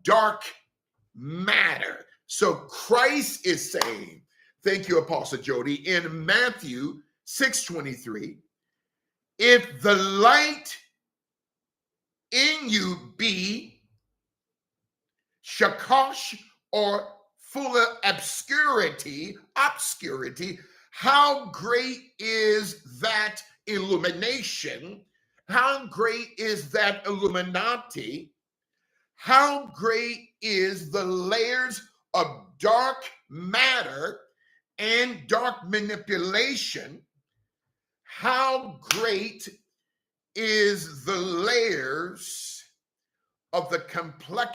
dark matter. So Christ is saying, thank you, Apostle Jody, in Matthew 6:23, if the light in you be shakash, or full of obscurity, how great is that illumination? How great is that Illuminati? How great is the layers of dark matter and dark manipulation? How great is the layers of the complex?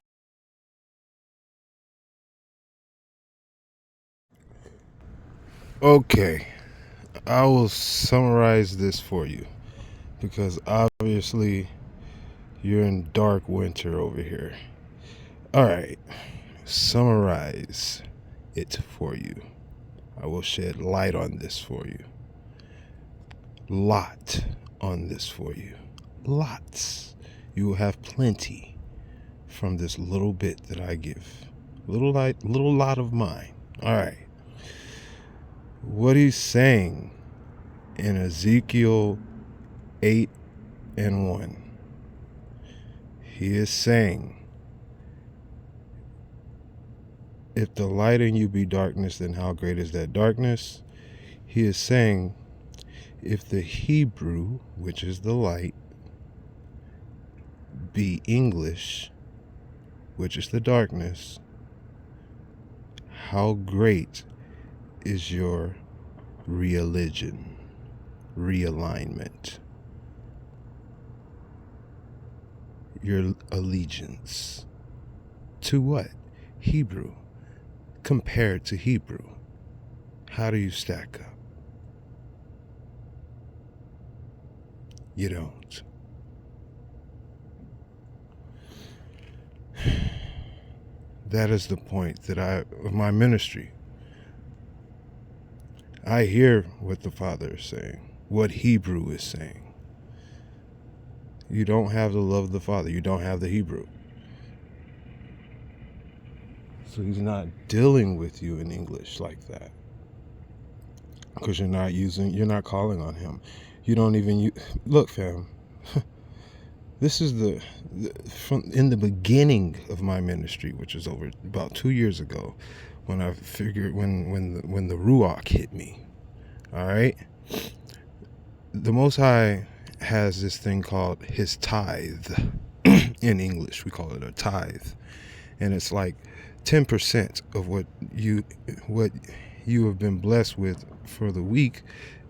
Okay, I will summarize this for you because obviously you're in dark winter over here. All right, summarize it for you. I will shed light on this for you. Lot on this for you. Lots. You will have plenty from this little bit that I give. Little lot of mine. All right. What he's saying in Ezekiel 8:1, he is saying, if the light in you be darkness, then how great is that darkness? He is saying, if the Hebrew, which is the light, be English, which is the darkness, how great is your religion, realignment, your allegiance to what? Hebrew. Compared to Hebrew, how do you stack up? You don't. That is the point of my ministry. I hear what the Father is saying, what Hebrew is saying. You don't have the love of the Father. You don't have the Hebrew. So he's not dealing with you in English like that. Because you're not calling on him. You don't even, look, fam. This is in the beginning of my ministry, which was over about 2 years ago, when I figured when the Ruach hit me. All right, the Most High has this thing called his tithe. In English, we call it a tithe, and it's like 10% of what you have been blessed with for the week.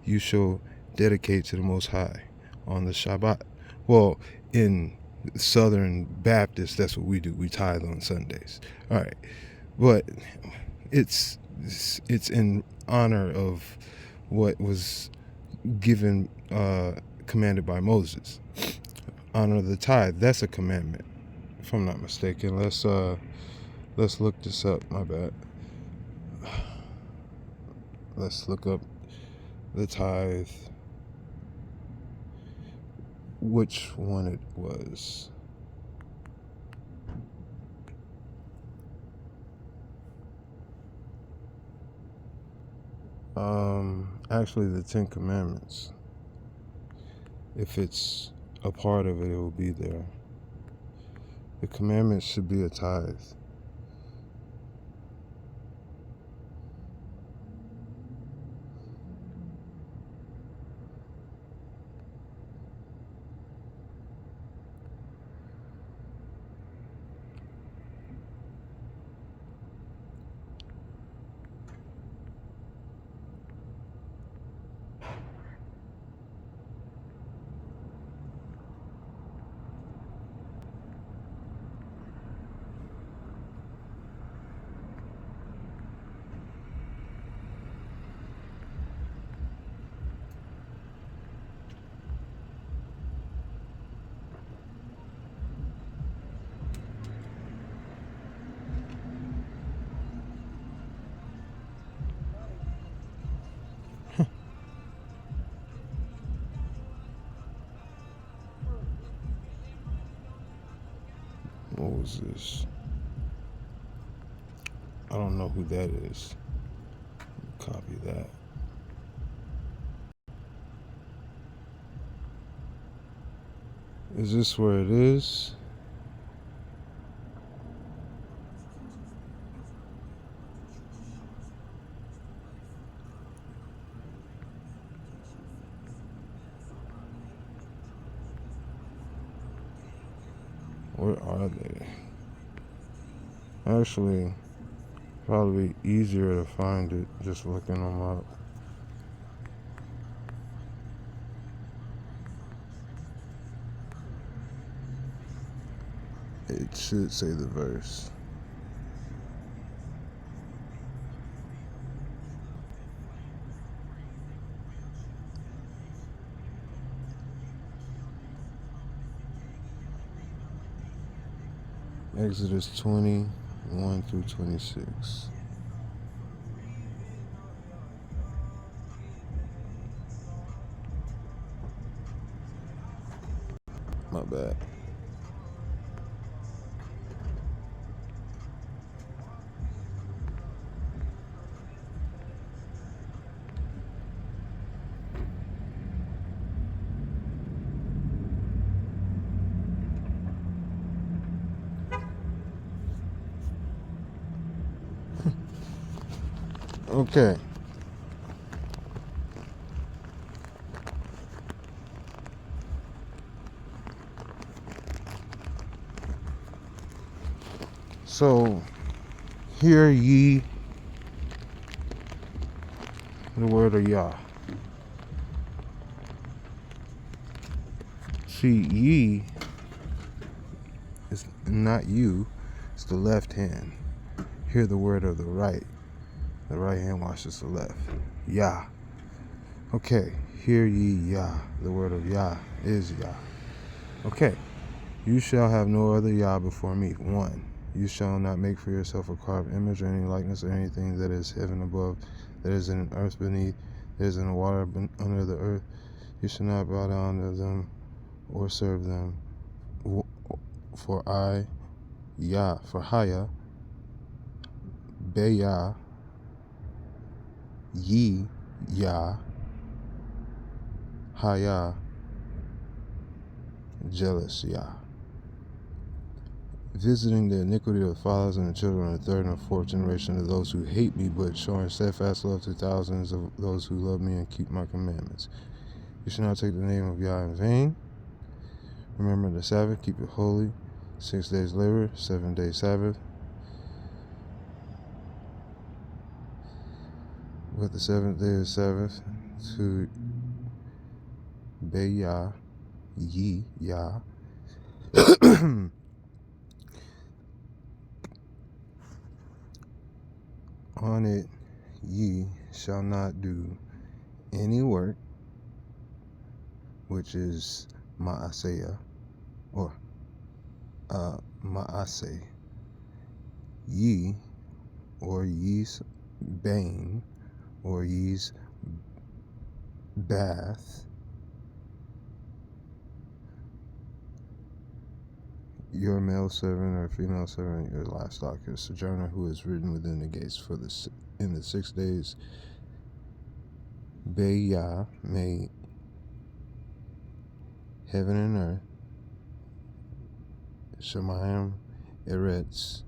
You shall dedicate to the Most High on the Shabbat. Well, in Southern Baptist, that's what we do. We tithe on Sundays. All right, but it's in honor of what was given, commanded by Moses. Honor the tithe. That's a commandment, if I'm not mistaken. Let's look this up. My bad. Let's look up the tithe. Which one it was. Actually, the 10 Commandments. If it's a part of it, it will be there. The commandments should be a tithe. What was this? I don't know who that is. Copy that. Is this where it is? Where are they? Actually, probably easier to find it just looking them up. It should say the verse. Exodus 21 through 26. My bad. Okay. So, hear ye the word of Yah. See, ye is not you, it's the left hand. Hear the word of the right. The right hand washes the left. Yah. Okay, hear ye Yah. The word of Yah is Yah. Okay, you shall have no other Yah before me. 1. You shall not make for yourself a carved image or any likeness or anything that is heaven above, that is in earth beneath, that is in the water under the earth. You shall not bow down to them or serve them. For I, Yah, for Haya, Beya, Ye, Yah, Haya, jealous Yah, visiting the iniquity of the fathers and the children of the third and fourth generation of those who hate me, but showing steadfast love to thousands of those who love me and keep my commandments. You shall not take the name of Yah in vain. Remember the Sabbath, keep it holy. 6 days labor, 7 days Sabbath. With the 7th day of Sabbath to Beya, Ye, Yah. On it ye shall not do any work, which is Ma'aseh, or Ma'aseh, ye, or ye's bane, or ye's bath, your male servant or female servant, your livestock, your sojourner who is written within the gates for in the 6 days. Beya made heaven and earth, Shemayim, Eretz,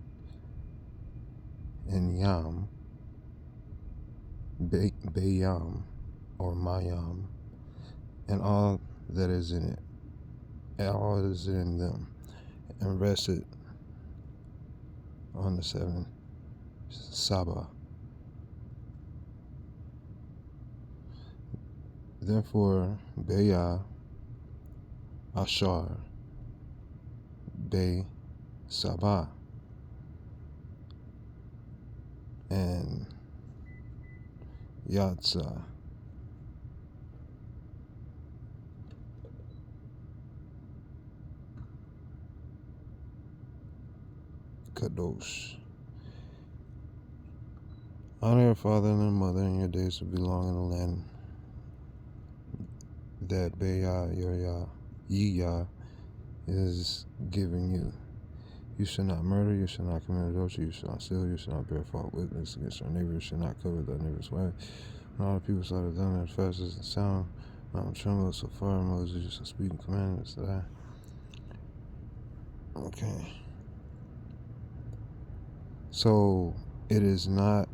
and Yam, Beyam, or Mayam, and all that is in it, and all that is in them, and rested on the 7th Sabbath. Therefore, Beya, Ashar, Be, Sabah, and Yatza, Kadosh. Honor your father and your mother, and your days will be long in the land that Beya, your Yah, Ye Yah, is giving you. You should not murder, you should not commit adultery, you should not steal, you should not bear false witness against your neighbor, you should not covet thy neighbor's wife. And all the people saw it done as fast as the sound. Mount trembled so far, Moses used to speak commandments that I. Okay. So it is not,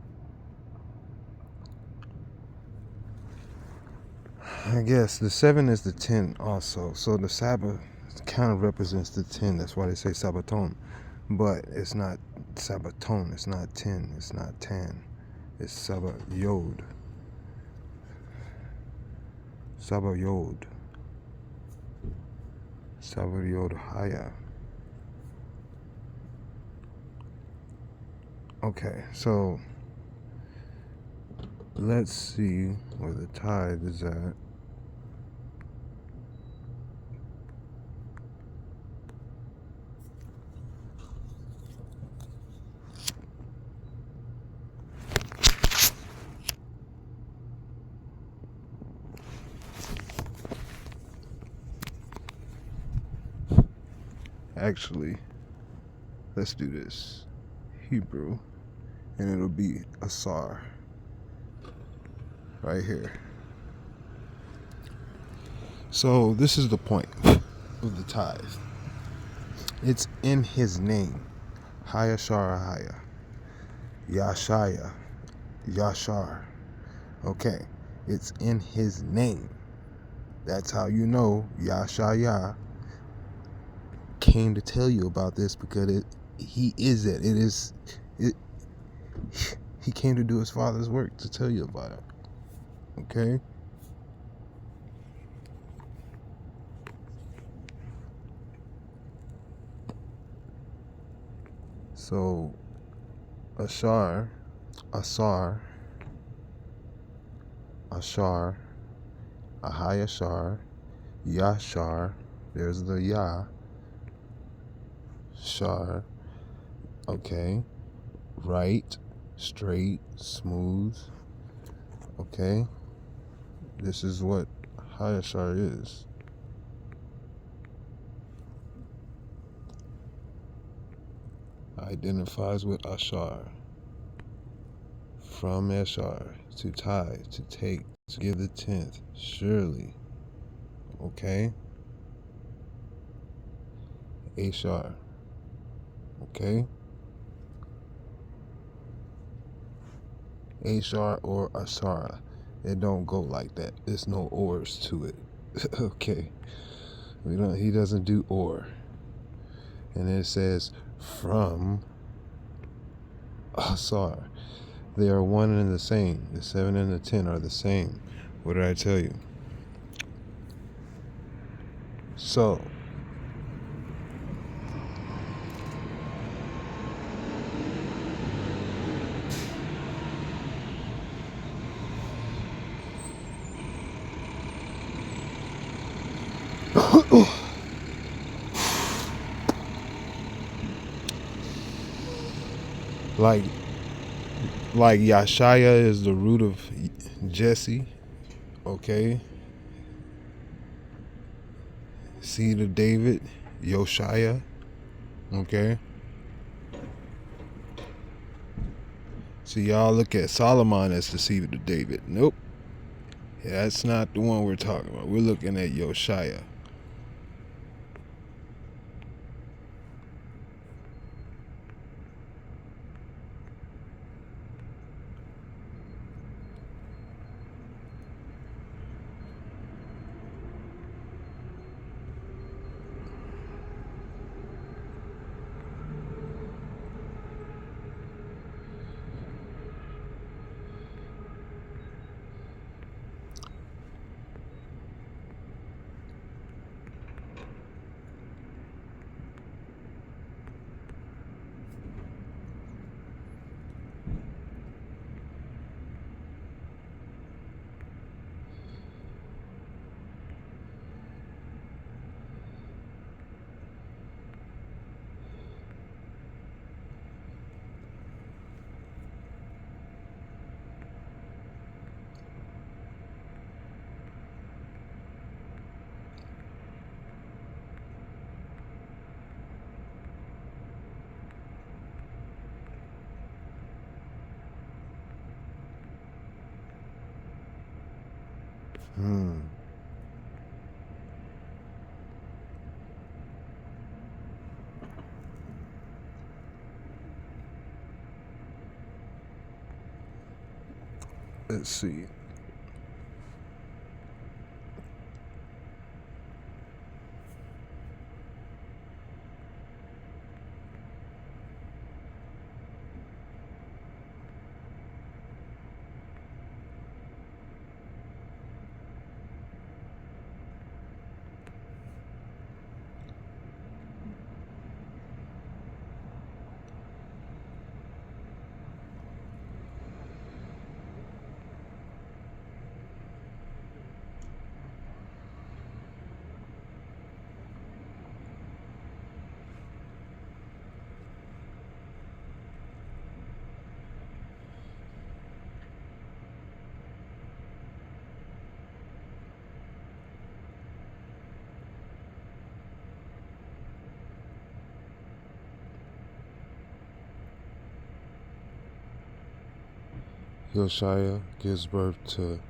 I guess the 7 is the 10 also. So the Sabbath kind of represents the 10. That's why they say Sabbaton. But it's not Sabbaton. It's not 10. It's not 10. It's Sabbath Yod. Sabbath Yod. Sabbath Yod Haya. Okay, so let's see where the tithe is at. Actually, let's do this. Hebrew, and it'll be Asar right here. So this is the point of the tithe. It's in his name. Hayashar Haya. Yashaya. Yashar. Okay. It's in his name. That's how you know Yashaya came to tell you about this, because he is it. It is it. He came to do his Father's work to tell you about it. Okay? So, Ashar, Ahayashar, Yashar, there's the Yah, Shar, okay, right, straight, smooth, okay, this is what Hayashar is. Identifies with Ashar. From Ashar, to tithe, to take, to give the 10th, surely. Okay? Ashar. Okay? Ashar or Ashara. It don't go like that. There's no ors to it. Okay? He doesn't do or. And it says from Asar. They are one and the same. The 7 and the 10 are the same. What did I tell you? So, like Yashaya is the root of Jesse, okay? Seed of David, Yoshaya, okay? So y'all look at Solomon as the seed of David. Nope. That's not the one we're talking about. We're looking at Yoshaya. Hmm. Let's see. Josiah gives birth to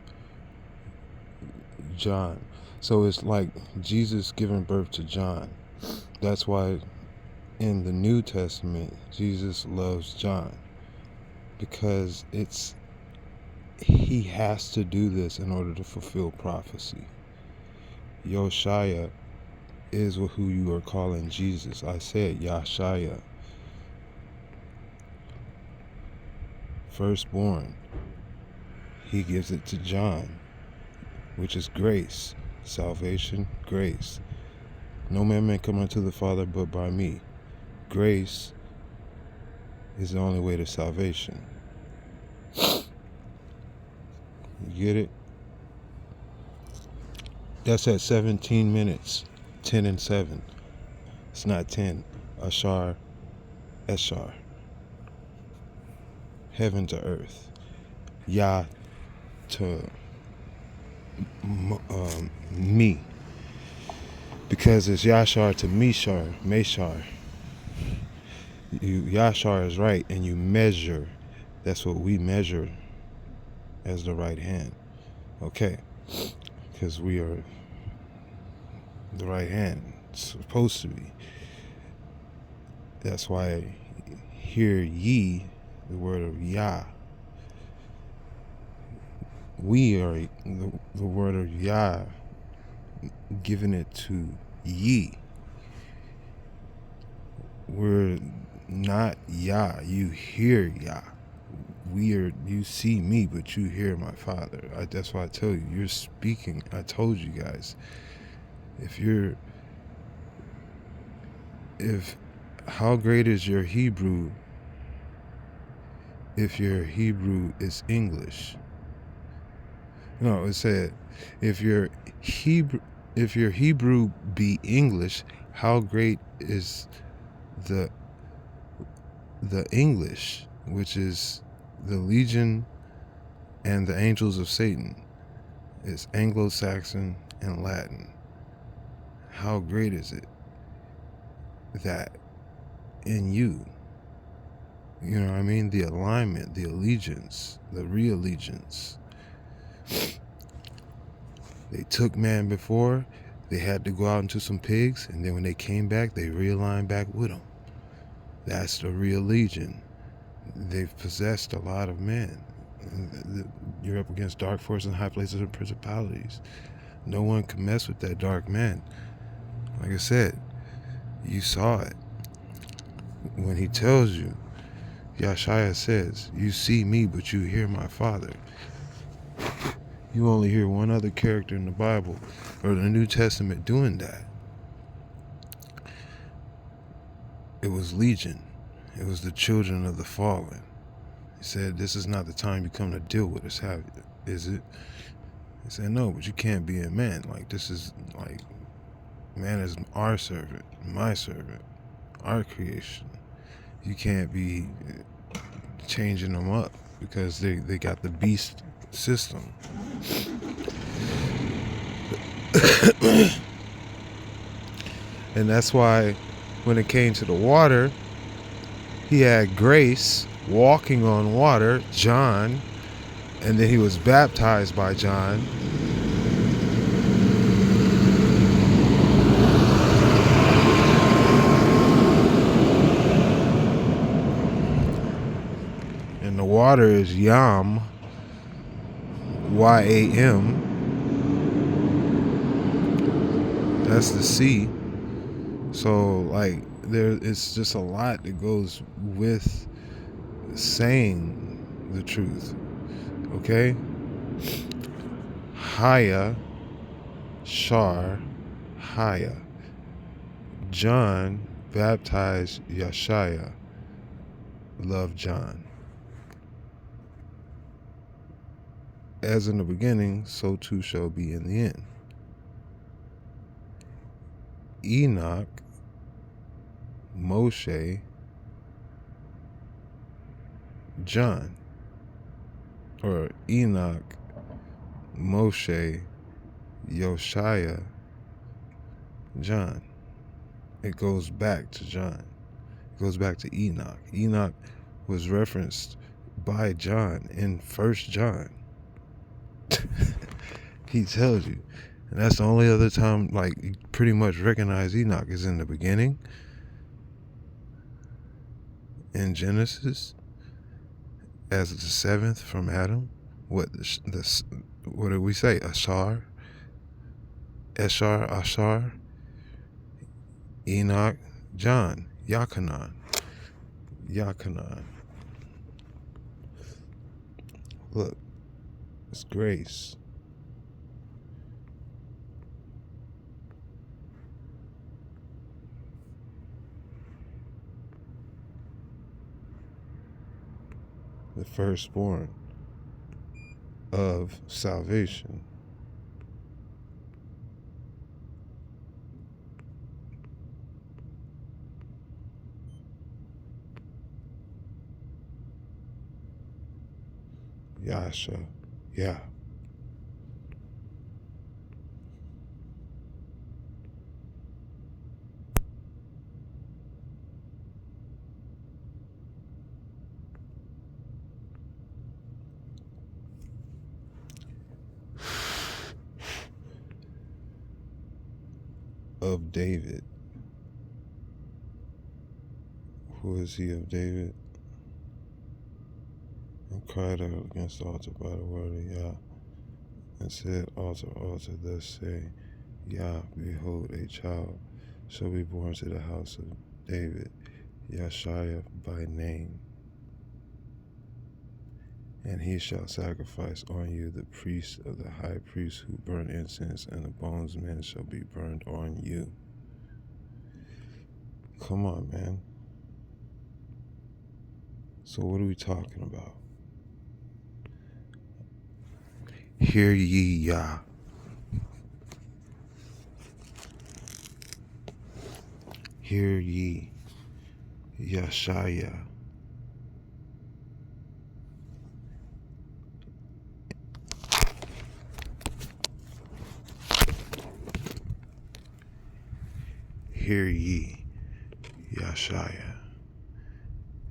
John. So it's like Jesus giving birth to John. That's why in the New Testament, Jesus loves John. Because he has to do this in order to fulfill prophecy. Josiah is who you are calling Jesus. I said Yashaya. Firstborn. He gives it to John, which is grace, salvation, grace. No man may come unto the Father but by me. Grace is the only way to salvation. You get it? That's at 17 minutes, 10 and 7. It's not 10. Ashar, Eshar. Heaven to earth. Yah to me. Because it's Yashar to Meshar. Yashar is right, and you measure. That's what we measure as the right hand. Okay? Because we are the right hand. It's supposed to be. That's why hear ye the word of Yah. We are the word of Yah, giving it to ye. We're not Yah. You hear Yah. You see me, but you hear my Father. That's why I tell you, you're speaking. I told you guys, how great is your Hebrew if your Hebrew is English? No, it said, if your Hebrew be English, how great is the English, which is the legion and the angels of Satan. It's Anglo-Saxon and Latin. How great is it that in you, you know what I mean? The alignment, the allegiance, the re-allegiance. They took man before, they had to go out into some pigs, and then when they came back, they realigned back with them. That's the real legion. They've possessed a lot of men. You're up against dark forces and high places and principalities. No one can mess with that dark man. Like I said, you saw it. When he tells you, Yashaya says, you see me, but you hear my Father. You only hear one other character in the Bible or the New Testament doing that. It was Legion. It was the children of the fallen. He said, this is not the time you come to deal with us, have you? Is it? He said, no, but you can't be a man. Like, this is like, man is our servant, my servant, our creation. You can't be changing them up because they got the beast system. And that's why when it came to the water, he had grace, walking on water, John, and then he was baptized by John. water is Yam, Y-A-M. That's the sea. So like it's just a lot that goes with saying the truth. Okay? Haya, Shar, Haya. John baptized Yeshaya. Love John. As in the beginning, so too shall be in the end. Enoch, Moshe, John. Or Enoch, Moshe, Yoshaya, John. It goes back to John. It goes back to Enoch. Enoch was referenced by John in 1 John. He tells you. And that's the only other time, like, you pretty much recognize Enoch is in the beginning, in Genesis, as the seventh from Adam. What did we say? Ashar, Enoch, John, Yachanan. Look, it's grace. The firstborn of salvation. Yasha, yeah. Of David. Who is he of David? And cried out against the altar by the word of Yah, and said, Altar, thus say, Yah, behold, a child shall be born to the house of David, Yeshaya by name. And he shall sacrifice on you the priest of the high priest who burn incense, and the bones of men shall be burned on you. Come on, man. So what are we talking about? Hear ye Yah. Hear ye Yeshaya. Hear ye Yeshaya.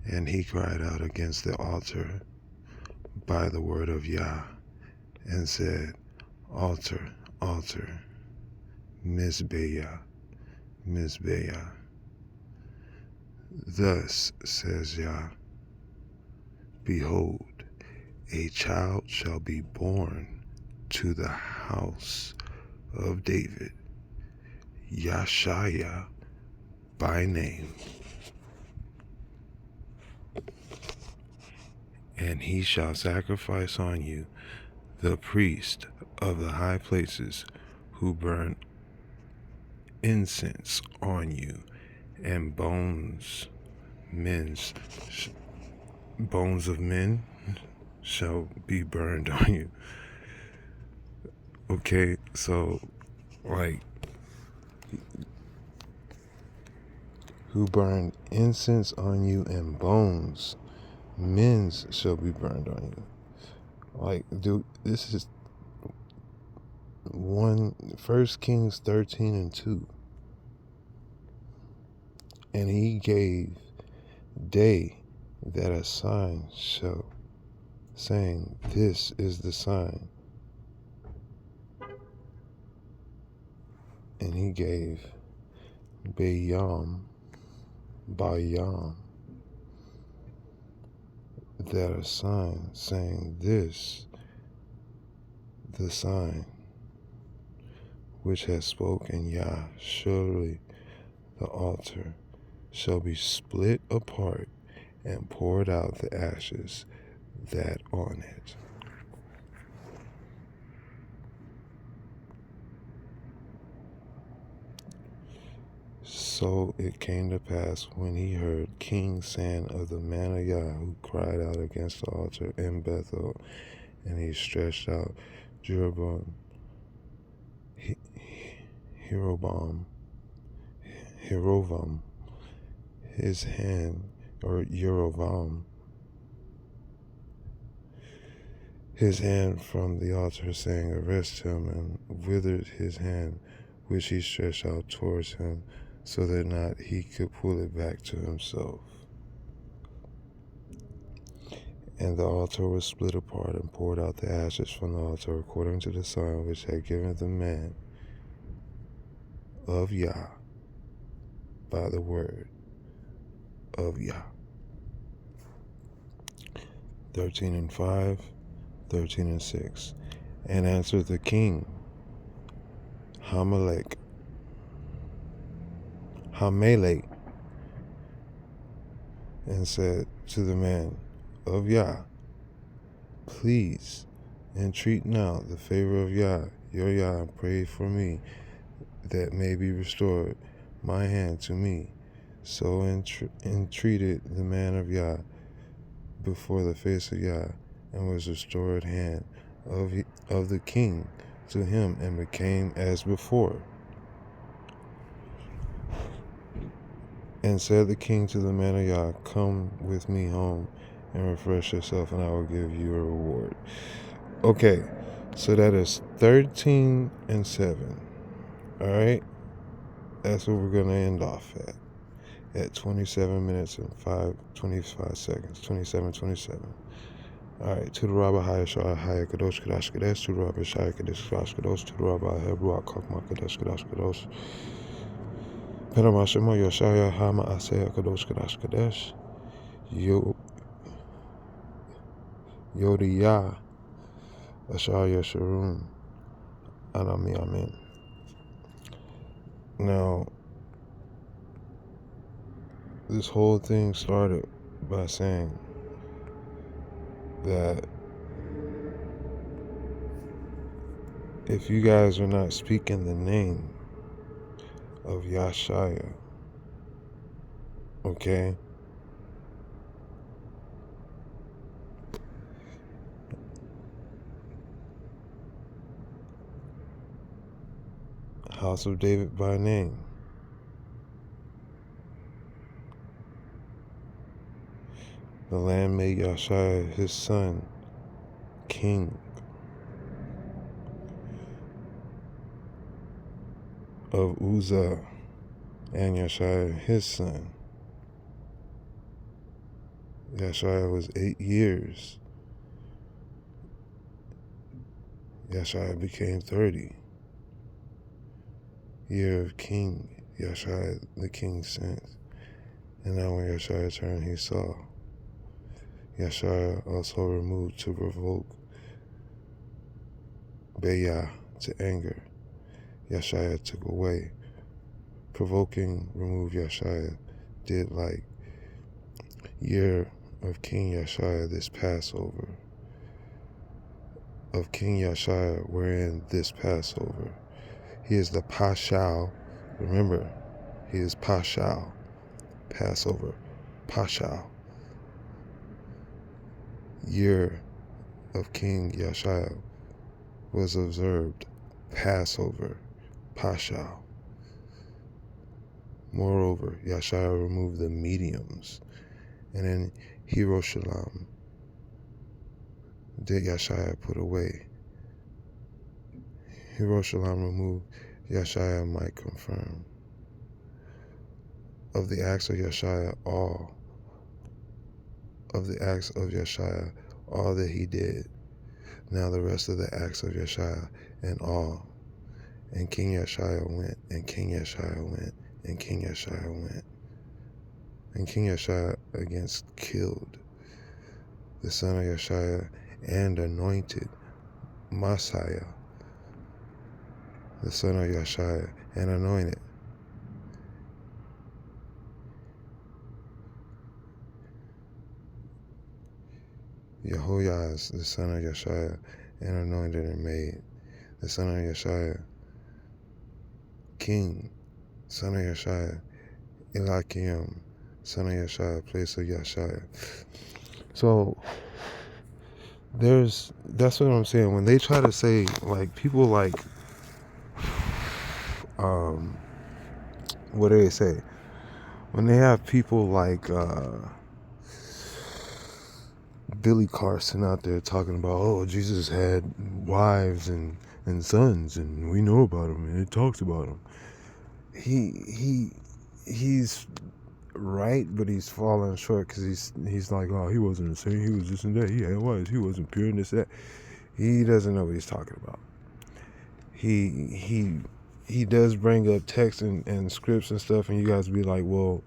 And he cried out against the altar by the word of Yah, and said, Altar, Mizbeah. Thus says Yah, behold, a child shall be born to the house of David, Yeshaya by name. And he shall sacrifice on you the priest of the high places who burn incense on you, and bones of men shall be burned on you. Okay, so like, who burn incense on you, and bones men's shall be burned on you. Like, dude, this is 1 Kings 13:2. And he gave day that a sign shall, saying, this is the sign. And he gave Bayam, that a sign saying, "This, the sign which has spoken Yah, surely the altar shall be split apart and poured out the ashes that on it." So it came to pass when he heard King San of the man of Yah, who cried out against the altar in Bethel, and he stretched out Jeroboam, Jeroboam, his hand, or Jeroboam, his hand from the altar, saying, "Arrest him," and withered his hand, which he stretched out towards him, so that not he could pull it back to himself. And the altar was split apart, and poured out the ashes from the altar, according to the sign which had given the man of Yah by the word of Yah. 13:5, 13:6. And answered the king Hamelech, and said to the man of Yah, "Please entreat now the favor of Yah, your Yah, and pray for me, that may be restored my hand to me." So entreated the man of Yah before the face of Yah, and was restored hand of the king to him, and became as before. And said the king to the man of Yah, "Come with me home and refresh yourself, and I will give you a reward." Okay, so that is 13 and 7. All right, that's what we're going to end off at 27 minutes and 25 seconds, 27:27. All right, to the Rabbi Hayashah Haya Kadosh Kadash Kadesh, to the Rabbi Shaya Kadesh Kadosh Kadosh, to the Rabbi Hebruah Kakma Kadesh Kadosh Kadosh, Peramashima Yoshaya Hama Asaya Kadosh Kadash Kadesh, Yodiyah Ashar Yesharum Anami Amen. Now, this whole thing started by saying that if you guys are not speaking the name of Yashaya, okay, House of David by name, the Lamb made Yashaya his son king of Uzzah, and Yashaya his son. Yashaya was 8 years. Yashaya became 30. Year of King Yashaya the king sent. And now when Yashaya turned, he saw. Yashaya also removed to provoke Bayah to anger. Yashaya took away. Provoking, remove Yashaya, did like year of King Yashaya this Passover. Of King Yashaya, wherein this Passover. He is the Pashal. Remember, he is Pashal. Passover. Pashal. Year of King Yashaya was observed. Passover. Pashal. Moreover, Yashaya removed the mediums, and in Yerushalayim did Yashaya put away. Yerushalayim removed, Yashaya might confirm. Of the acts of Yashaya, all that he did. Now the rest of the acts of Yashaya and all. And King Yashaya went, and King Yashaya went, and King Yashaya went. And King Yashaya against killed the son of Yeshua, and anointed Messiah, the son of Yeshua, and anointed. Yehoias, the son of Yeshua, and anointed and made, the son of Yeshua, king, son of Yeshua, Elakim, son of Yeshua, place of Yeshua. So that's what I'm saying. When they try to say, like, people like, what do they say? When they have people like Billy Carson out there talking about, oh, Jesus had wives and sons, and we know about him, and it talks about him. He's right, but he's falling short, because he's like, oh, he wasn't the same, he was this and that, he had wives, he wasn't pure and this that. He doesn't know what he's talking about. He does bring up text and scripts and stuff, and you guys be like, well,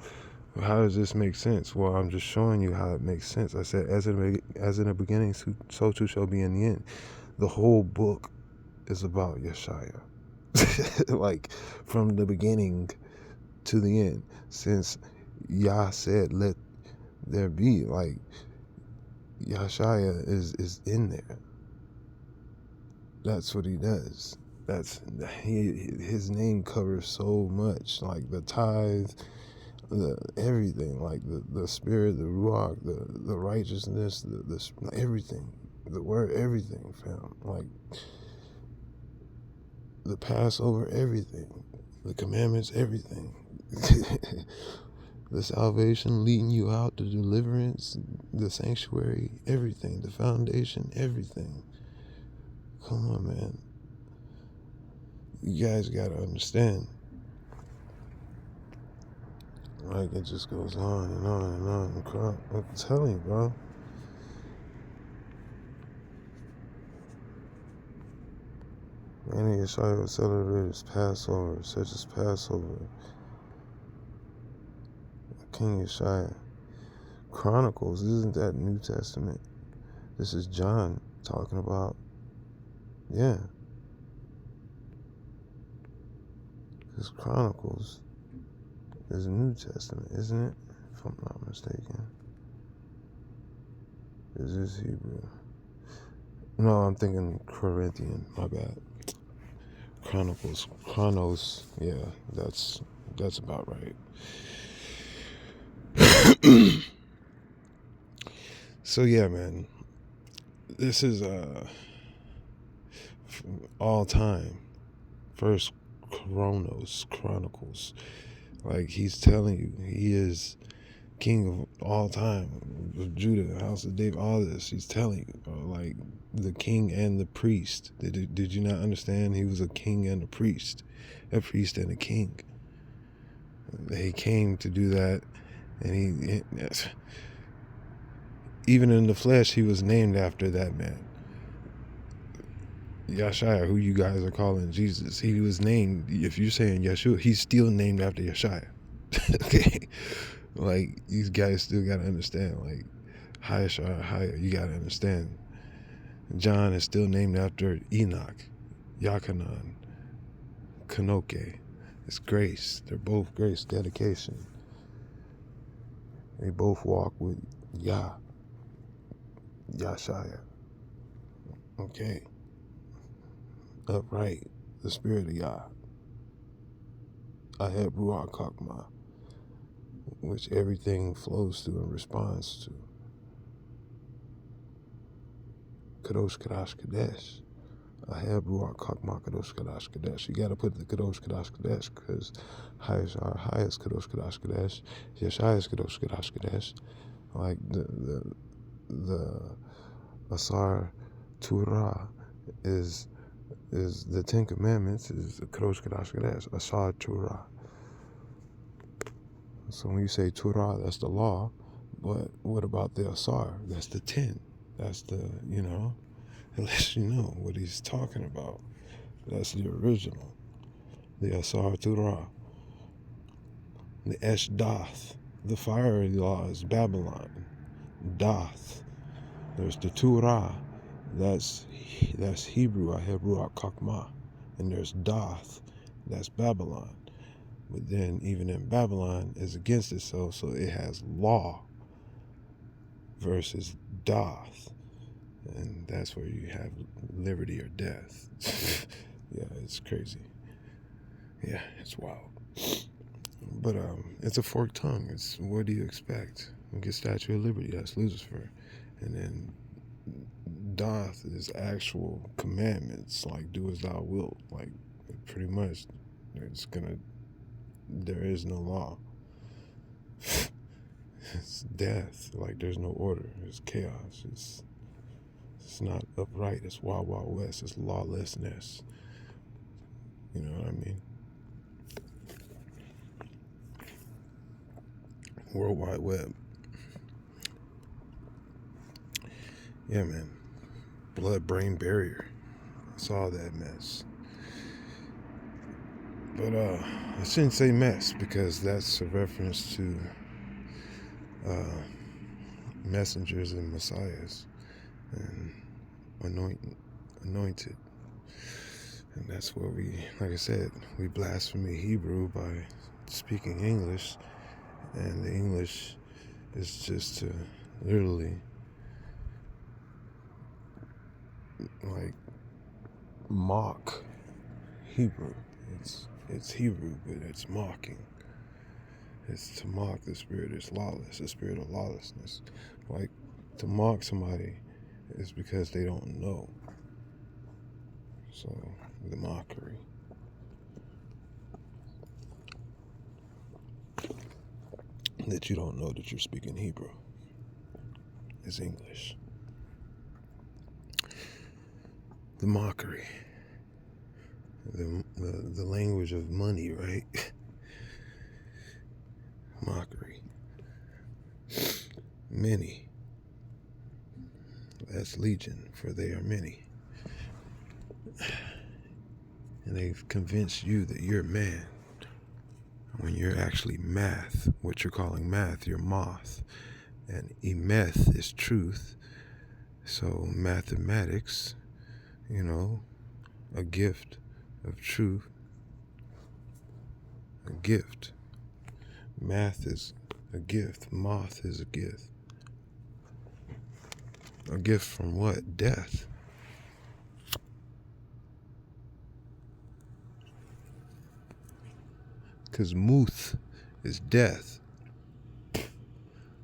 how does this make sense? Well, I'm just showing you how it makes sense. I said, as in the beginning, so too shall be in the end. The whole book is about Yeshua. Like, from the beginning to the end. Since Yah said, let there be, like, Yeshua is in there. That's what he does. His name covers so much, like the tithe, everything, like the spirit, the ruach, the righteousness, the everything, the word, everything, fam. Like the Passover, everything, the commandments, everything. The salvation leading you out, the deliverance, the sanctuary, everything, the foundation, everything. Come on, man. You guys gotta understand. Like, it just goes on and on and on. I'm telling you, bro. Many Yeshua will celebrate his Passover, such as Passover. King Yeshua. Chronicles, isn't that New Testament? This is John talking about, yeah. Because Chronicles is a New Testament, isn't it? If I'm not mistaken. Is this Hebrew? No, I'm thinking Corinthian, my bad. Chronos, yeah, that's about right. So yeah, man, this is all time first Chronicles. Like, he's telling you, he is king of all time, of Judah, house of David, all this. He's telling you, bro, like, the king and the priest. Did you not understand? He was a king and a priest and a king. He came to do that, and he even in the flesh, he was named after that man. Yeshua, who you guys are calling Jesus, he was named, if you're saying Yeshua, he's still named after Yeshua. Okay? Like, these guys still got to understand, like, Higher, you got to understand. John is still named after Enoch, Yachanan, Kanoke. It's grace. They're both grace, dedication. They both walk with Yeshua. Okay. Upright, the spirit of Yah. I have Ruach Kakma, which everything flows to and responds to. Kadosh Kadash Kadesh. I have Ruach Kakma Kadosh Kadash Kadesh. You got to put the Kadosh Kadash Kadesh, because highest Kadosh Kadash Kadesh, Yeshua is Kadosh Kadash Kadesh. Like the Asar Torah is the Ten Commandments, is the Kadosh Kadash Kadesh, Asar Torah. So when you say Torah, that's the law, but what about the Asar? That's the 10. That's the, it lets you know what he's talking about. That's the original. The Asar Torah. The Esh Doth. The fiery law is Babylon. Doth. There's the Torah, that's Hebrew, FO ArchMcddon, and there's Doth, that's Babylon. But then even in Babylon is against itself, so it has law versus Doth, and that's where you have liberty or death. Yeah, it's crazy. Yeah, it's wild. But it's a forked tongue. It's, what do you expect? We get Statue of Liberty, that's Lucifer. And then Doth is actual commandments, like do as thou wilt. Like, pretty much, there is no law. It's death. Like, there's no order. It's chaos. It's not upright. It's wild, wild west. It's lawlessness. You know what I mean? World Wide Web. Yeah, man. Blood-brain barrier. It's all that mess. But I shouldn't say mess, because that's a reference to messengers and messiahs and anointed. And that's where we, like I said, we blaspheme Hebrew by speaking English. And the English is just to literally, like, mock Hebrew. It's Hebrew, but it's mocking. It's to mock the spirit. It's lawless, the spirit of lawlessness. Like, to mock somebody is because they don't know. So, the mockery. That you don't know that you're speaking Hebrew is English. The mockery. The language of money, right? Mockery. Many. That's legion, for they are many. And they've convinced you that you're man, when you're actually math. What you're calling math, you're moth. And emeth is truth. So mathematics, you know, a gift of truth. A gift. Math is a gift. Moth is a gift. A gift from what? Death. Because muth is death.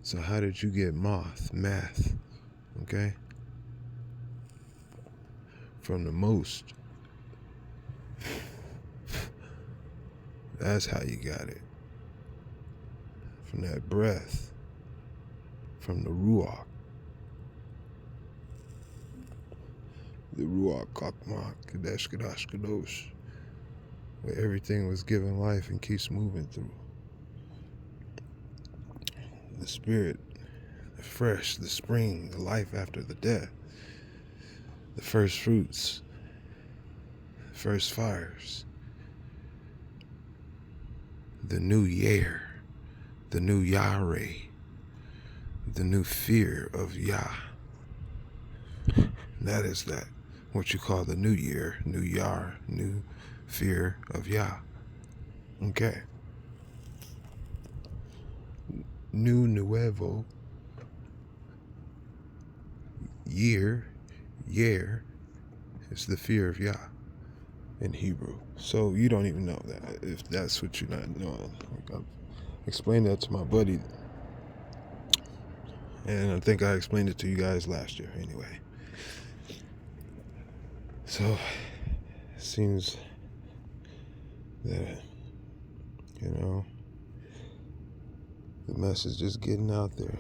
So how did you get moth? Math. Okay? From the most. That's how you got it. From that breath. From the ruach. The ruach kakmak kadesh kadash kadosh. Where everything was given life and keeps moving through. The spirit, the fresh, the spring, the life after the death. The first fruits. The first fires. The new year. The new Yahweh. The new fear of Yah. That is that. What you call the new year. New Yah. New fear of Yah. Okay. Nuevo. Year is the fear of Yah in Hebrew. So you don't even know that, if that's what you're not knowing. Like, I've explained that to my buddy, and I think I explained it to you guys last year anyway. So it seems that, you know, the message is getting out there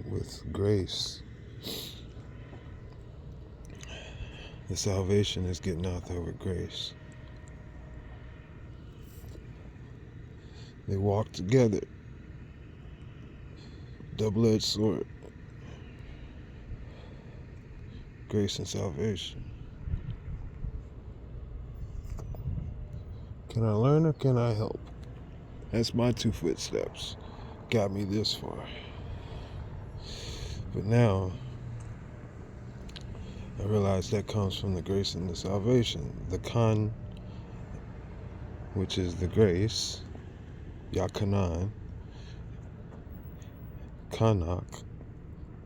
with grace. The salvation is getting out there with grace. They walk together. Double-edged sword. Grace and salvation. Can I learn or can I help? That's my 2 footsteps. Got me this far. But now I realize that comes from the grace and the salvation. The Khan, which is the grace, Yakanan, Kanak.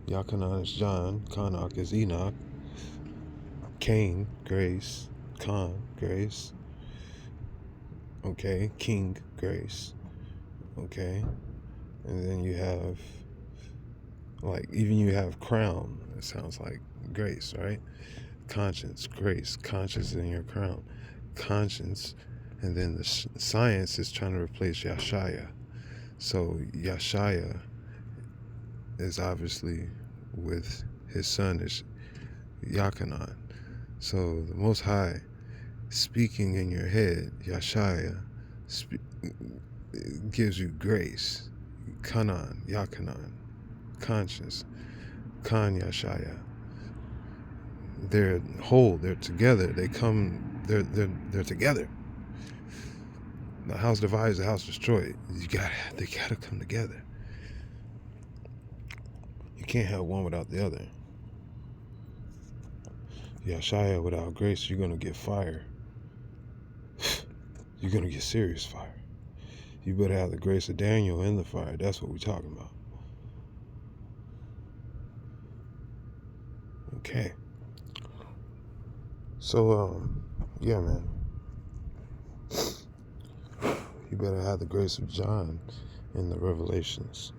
Yakanan is John, Kanak is Enoch, Cain, grace, Khan, grace, okay, King, grace, okay, and then you have, like, even you have crown, it sounds like grace, right? Conscience, grace, conscience in your crown, conscience, and then the science is trying to replace Yashaya. So Yashaya is obviously with his son is Yakanan. So the Most High speaking in your head, Yashaya, gives you grace, Kanan, Yakanan, conscience, Kan Yashaya. They're whole, they're together, they come, they're together. The house divides, the house destroyed. They gotta come together. You can't have one without the other. Yashaya without grace, you're gonna get fire. You're gonna get serious fire. You better have the grace of Daniel in the fire. That's what we're talking about. Okay. So, yeah, man. You better have the grace of John in the Revelations.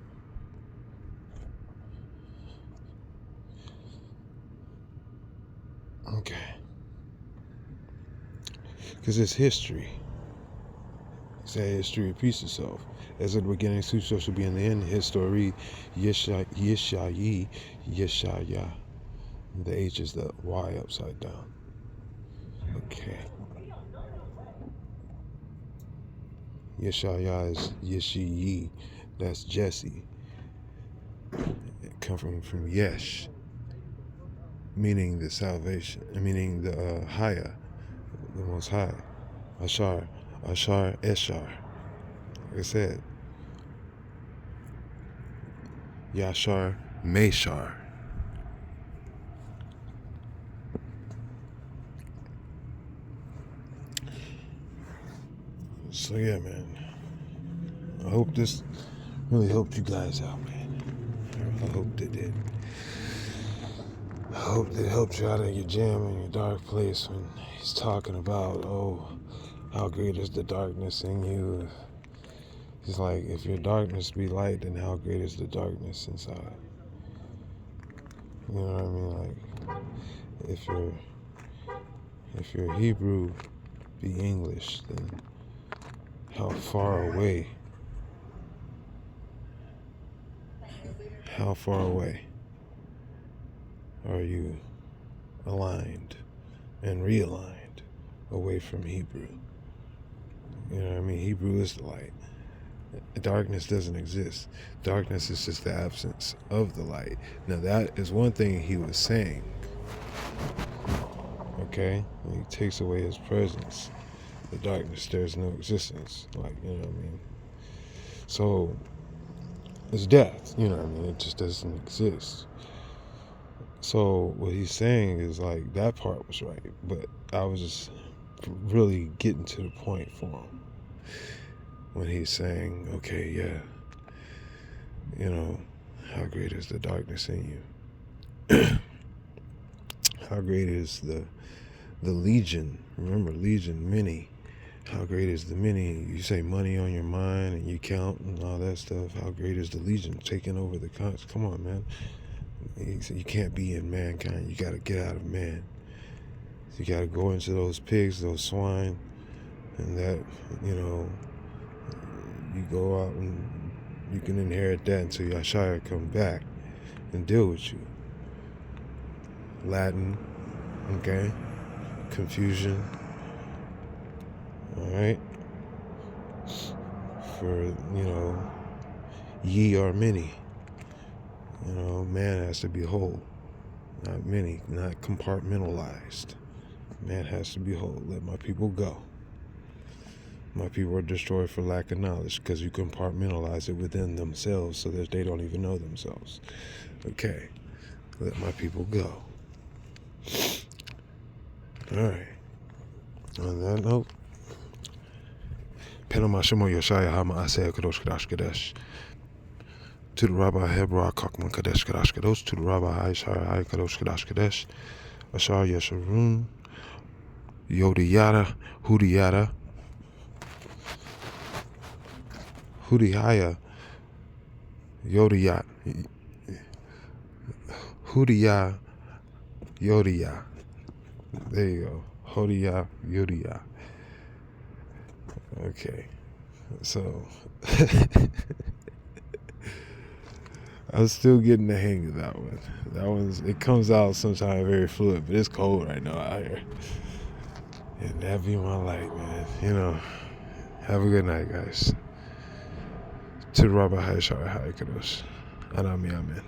Okay. Because it's history. Say history repeats itself. As at the beginning, so shall be in the end. History, Yeshayi, Yeshaya. The H is the Y upside down. Okay. Yeshaya is Yeshiyi. That's Jesse. It comes from Yesh, meaning the salvation, meaning the Haya, the Most High. Ashar, Eshar. Like I said, Yashar, Meshar. So yeah, man. I hope this really helped you guys out, man. I hope it did. I hope it helped you out of your jam and your dark place when he's talking about, oh, how great is the darkness in you. He's like, if your darkness be light, then how great is the darkness inside? You know what I mean? Like, if your Hebrew be English, then how far away are you aligned and realigned away from Hebrew? You know what I mean? Hebrew is the light. Darkness doesn't exist. Darkness is just the absence of the light. Now that is one thing he was saying. Okay? When he takes away his presence, the darkness, there's no existence. Like, you know what I mean? So, it's death, you know what I mean? It just doesn't exist. So, what he's saying is, like, that part was right, but I was just really getting to the point for him. When he's saying, okay, yeah, you know, how great is the darkness in you? How great is the legion? Remember, legion, many. How great is the many? You say money on your mind and you count and all that stuff. How great is the legion taking over the country? Come on, man. You can't be in mankind. You got to get out of man. You got to go into those pigs, those swine, and that, you know, you go out and you can inherit that until Yashaya come back and deal with you. Latin, okay? Confusion, all right? For, you know, ye are many. You know, man has to be whole, not many, not compartmentalized. Man has to be whole. Let my people go. My people are destroyed for lack of knowledge, because you compartmentalize it within themselves so that they don't even know themselves. Okay, let my people go. All right. On that note, Panama Shemo Yoshaya Hama Asaya Kadosh Kadash Kadesh. To the Rabbi Hebra Kakman Kadesh Kadash Kadosh. To the Rabbi Aishara Hai Kadosh Kadash Kadesh. Ashar Yesharun. Yodiyada. Hudiyada. Hudihaya. Yodiyat. Hudiya. Yodiya. There you go. Hodiya. Yodiya. Okay. So I'm still getting the hang of that one. It comes out sometimes very fluid, but it's cold right now out here. And that be my light, man. Have a good night, guys. To the Rabbi Haishar Haikados. Anami Amen.